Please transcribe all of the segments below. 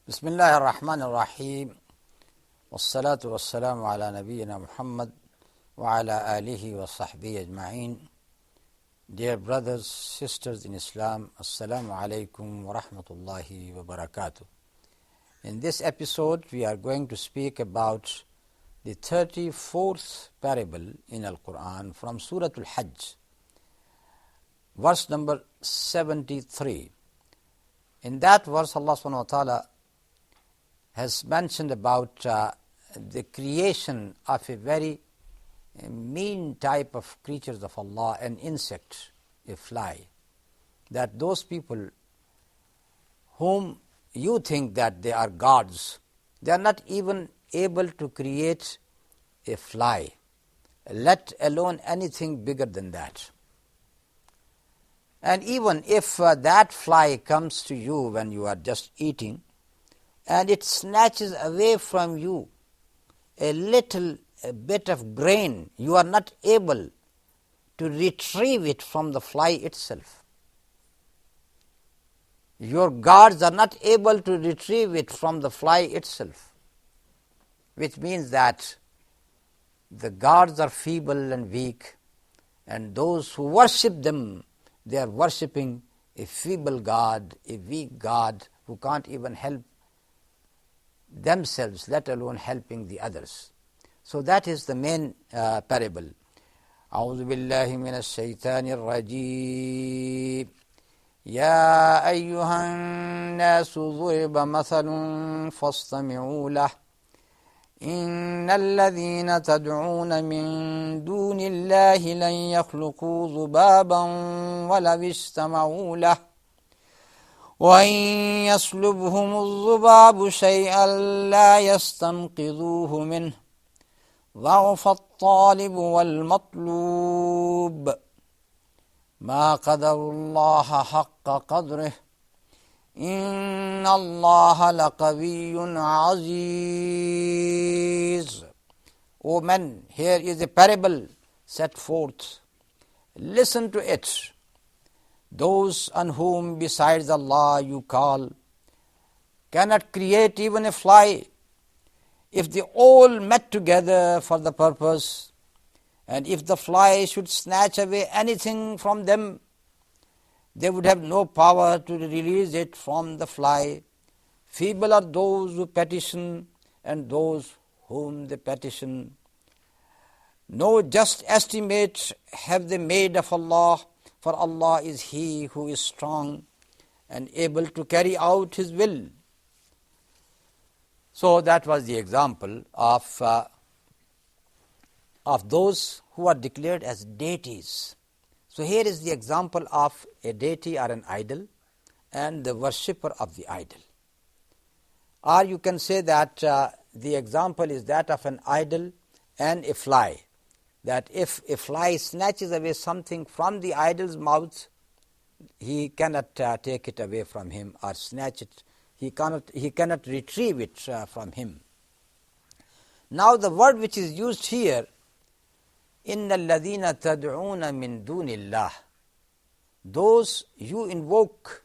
Bismillah ar-Rahman ar-Rahim. Wassalatu wassalamu ala nabiyyina Muhammad wa ala alihi wa sahbihi ajma'in. Dear brothers, sisters in Islam, Assalamu alaikum wa rahmatullahi wa barakatuh. In this episode, we are going to speak about the 34th parable in Al-Quran from Surah Al-Hajj, verse number 73. In that verse, Allah subhanahu wa ta'ala has mentioned about the creation of a very mean type of creatures of Allah, an insect, a fly, that those people whom you think that they are gods, they are not even able to create a fly, let alone anything bigger than that. And even if that fly comes to you when you are just eating, and it snatches away from you a little bit of grain, you are not able to retrieve it from the fly itself. Your guards are not able to retrieve it from the fly itself, which means that the gods are feeble and weak, and those who worship them, they are worshipping a feeble God, a weak God who can't even help themselves, let alone helping the others. So that is the main parable. أعوذ بالله من الشيطان الرجيم يا أيها الناس ضرب مثل فاستمعوا له إن الذين تدعون من دون الله لن يخلقوا ذبابا ولو اجتمعوا له وإن يسلبهم الذباب شيئا لا يستنقذوه منه ضعف الطالب والمطلوب ما قدروا الله حق قدره إن الله لقوي عزيز. O men, here is a parable set forth. Listen to it. Those on whom besides Allah you call cannot create even a fly. If they all met together for the purpose, and if the fly should snatch away anything from them, they would have no power to release it from the fly. Feeble are those who petition and those whom they petition. No just estimate have they made of Allah, for Allah is He who is strong and able to carry out His will. So that was the example of those who are declared as deities. So here is the example of a deity or an idol and the worshipper of the idol. Or you can say that the example is that of an idol and a fly. That if a fly snatches away something from the idol's mouth, he cannot take it away from him or snatch it. He cannot retrieve it from him. Now the word which is used here, إِنَّ الَّذِينَ تَدْعُونَ مِن دُونِ اللَّهِ, those you invoke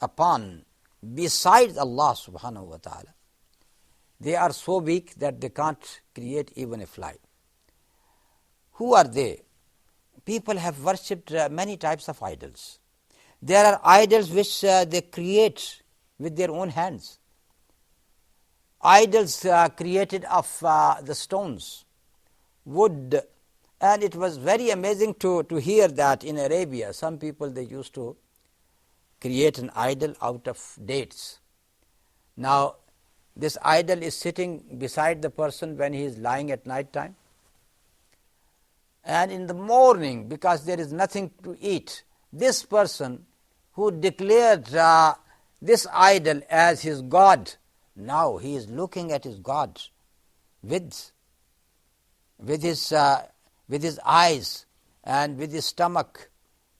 upon besides Allah subhanahu wa ta'ala, they are so weak that they can't create even a fly. Who are they? People have worshipped many types of idols. There are idols which they create with their own hands. Idols created of the stones, wood, and it was very amazing to hear that in Arabia, some people they used to create an idol out of dates. Now, this idol is sitting beside the person when he is lying at night time. And in the morning, because there is nothing to eat, this person who declared this idol as his God, now he is looking at his God with his eyes and with his stomach,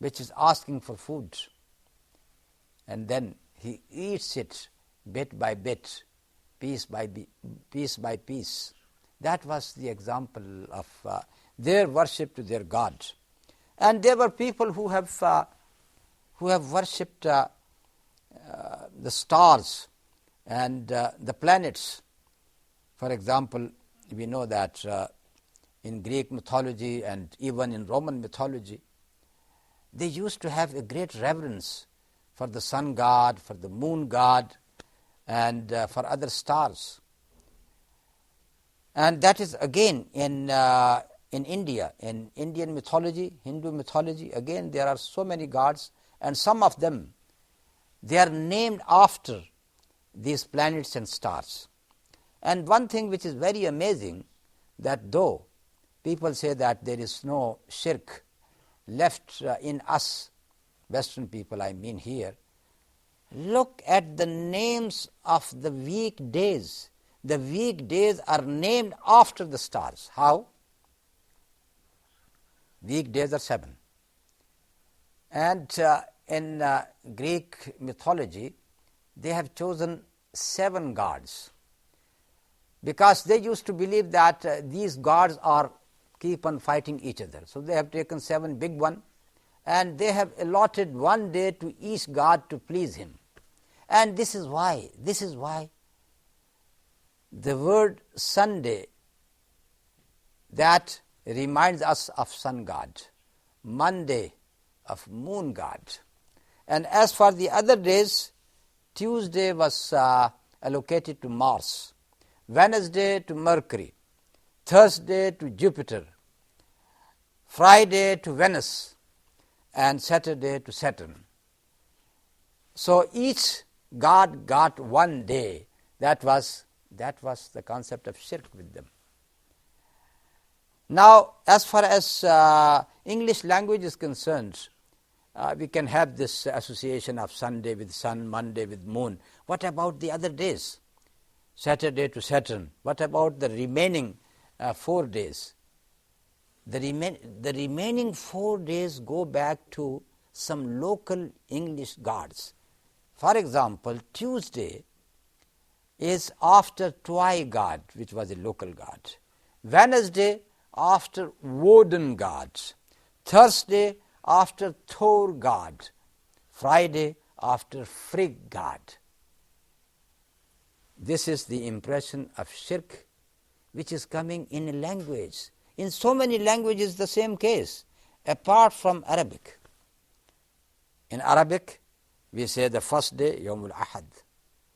which is asking for food. And then he eats it bit by bit, piece by piece. That was the example of their worship to their God. And there were people who have worshipped the stars And the planets, for example, we know that in Greek mythology and even in Roman mythology, they used to have a great reverence for the sun god, for the moon god, and for other stars. And that is again in India, in Indian mythology, Hindu mythology, again there are so many gods, and some of them, they are named after these planets and stars. And one thing which is very amazing, that though people say that there is no shirk left in us, Western people I mean here, look at the names of the weekdays. The weekdays are named after the stars. How? Weekdays are 7. And in Greek mythology, they have chosen 7 gods, because they used to believe that these gods are keep on fighting each other. So they have taken 7 big ones, and they have allotted one day to each god to please him. And this is why the word Sunday, that reminds us of sun god, Monday of moon god. And as for the other days, Tuesday was allocated to Mars, Wednesday to Mercury, Thursday to Jupiter, Friday to Venus, and Saturday to Saturn. So each god got one day. That was the concept of shirk with them. Now, as far as English language is concerned, we can have this association of Sunday with sun, Monday with moon. What about the other days? Saturday to Saturn. What about the remaining 4 days? The remaining 4 days go back to some local English gods. For example, Tuesday is after Twy god, which was a local god. Wednesday after Woden god. Thursday after Thor god. Friday after Frigg god. This is the impression of shirk which is coming in a language. In so many languages the same case, apart from Arabic. In Arabic, we say the first day, Yawmul Ahad.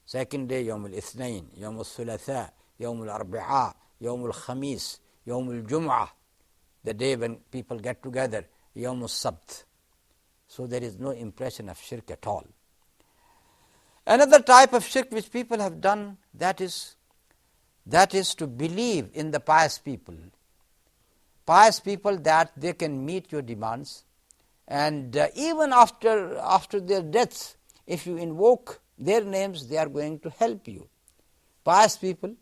Second day, Yawmul Ithnain, Yawmul Thulatha, Yawmul Arbi'a, Yawmul Khamis, Yawmul Jum'ah. The day when people get together, Yawmul Sabt. So there is no impression of shirk at all. Another type of shirk which people have done, that is to believe in the pious people. Pious people, that they can meet your demands, and even after their deaths, if you invoke their names, they are going to help you. Pious people,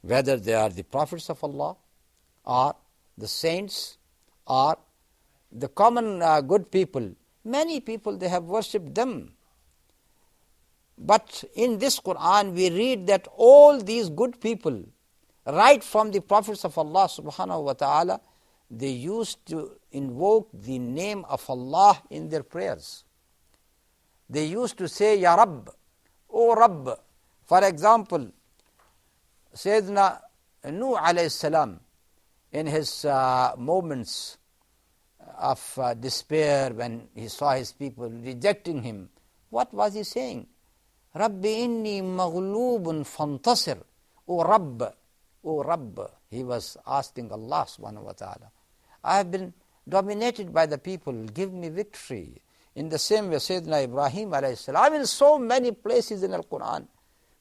whether they are the prophets of Allah or the saints or the common good people, many people, they have worshipped them. But in this Quran, we read that all these good people, right from the prophets of Allah subhanahu wa ta'ala, they used to invoke the name of Allah in their prayers. They used to say, Ya Rabb, O Rabb. For example, Sayyidina Nuh alayhi salam, in his moments of despair, when he saw his people rejecting him, what was he saying? Rabbi inni maghlubun fantasir. O Rabb, O Rabb. He was asking Allah subhanahu wa ta'ala, I have been dominated by the people, give me victory. In the same way, Sayyidina Ibrahim alayhi salam, in so many places in the Quran.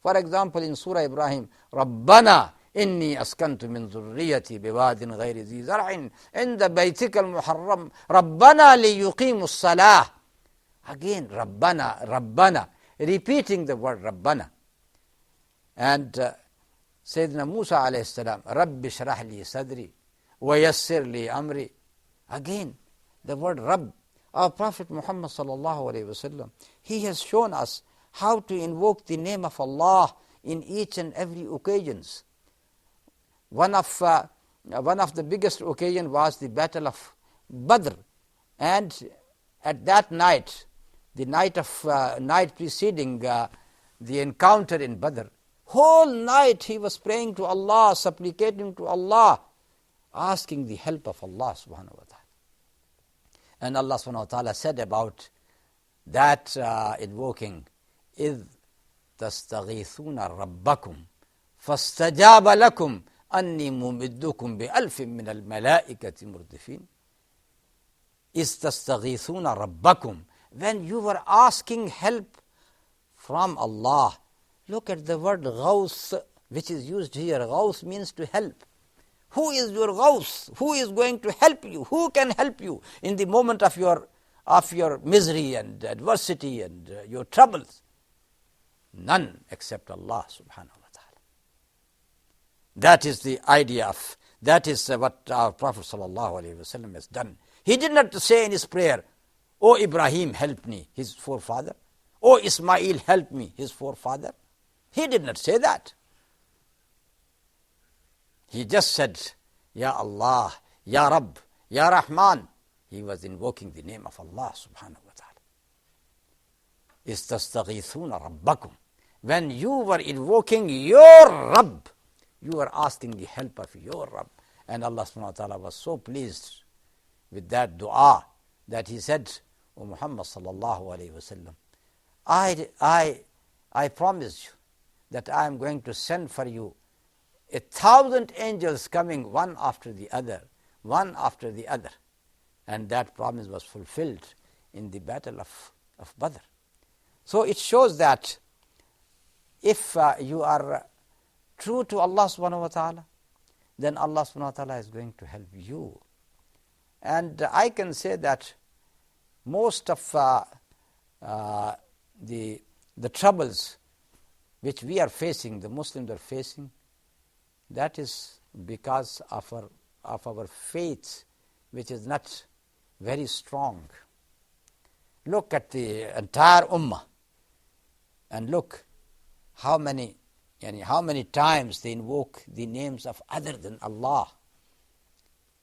For example, in Surah Ibrahim, Rabbana inni askantu min dhurriyati biwadin ghayri zi zar'in inda baytika al-muharram Rabbana liyuqimu as-salah. Again, Rabbana, Rabbana, repeating the word Rabbana. And Sayyidina Musa alayhi salam, Rabbi shrah li sadri wa yassir li amri. Again, the word Rabb. Our Prophet Muhammad sallallahu alayhi wa sallam, he has shown us how to invoke the name of Allah in each and every occasions. One of the biggest occasion was the Battle of Badr, and at that night, the night preceding the encounter in Badr, whole night he was praying to Allah, supplicating to Allah, asking the help of Allah subhanahu wa ta'ala. And Allah subhanahu wa ta'ala said about that invoking, إِذْ تَسْتَغِيثُونَ رَبَّكُمْ فَاسْتَجَابَ لَكُمْ أَنِّي مُمِدُّكُمْ بِأَلْفٍ مِّنَ الْمَلَائِكَةِ مُرْدِفِينَ. إِذْ تَسْتَغِيثُونَ رَبَّكُمْ, when you were asking help from Allah. Look at the word Ghaus, which is used here. Ghaus means to help. Who is your Ghaus? Who is going to help you? Who can help you in the moment of your misery and adversity and your troubles? None except Allah subhanahu wa ta'ala. That is the idea of, that is what our Prophet sallallahu alaihi wasallam has done. He did not say in his prayer, "O Ibrahim, help me," his forefather. "O Ismail, help me," his forefather. He did not say that. He just said, "Ya Allah, Ya Rabb, Ya Rahman." He was invoking the name of Allah subhanahu wa ta'ala. Istastaghithuna rabbakum. When you were invoking your Rabb, you were asking the help of your Rabb. And Allah subhanahu wa ta'ala was so pleased with that dua that he said, "O Muhammad sallallahu alayhi wa sallam, I promise you that I am going to send for you 1,000 angels coming one after the other, one after the other." And that promise was fulfilled in the battle of Badr. So it shows that if you are true to Allah subhanahu wa ta'ala, then Allah subhanahu wa ta'ala is going to help you. And I can say that most of the troubles which we are facing, the Muslims are facing, that is because of our faith, which is not very strong. Look at the entire ummah and look how many times they invoke the names of other than Allah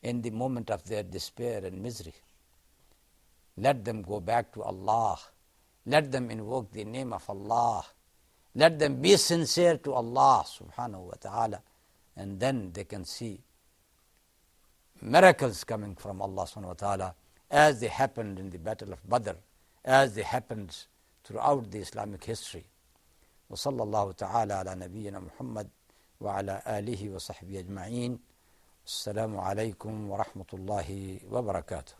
in the moment of their despair and misery. Let them go back to Allah. Let them invoke the name of Allah. Let them be sincere to Allah subhanahu wa ta'ala, and then they can see miracles coming from Allah subhanahu wa ta'ala, as they happened in the battle of Badr, as they happened throughout the Islamic history. وصلى الله تعالى على نبينا محمد وعلى آله وصحبه أجمعين. السلام عليكم ورحمة الله وبركاته.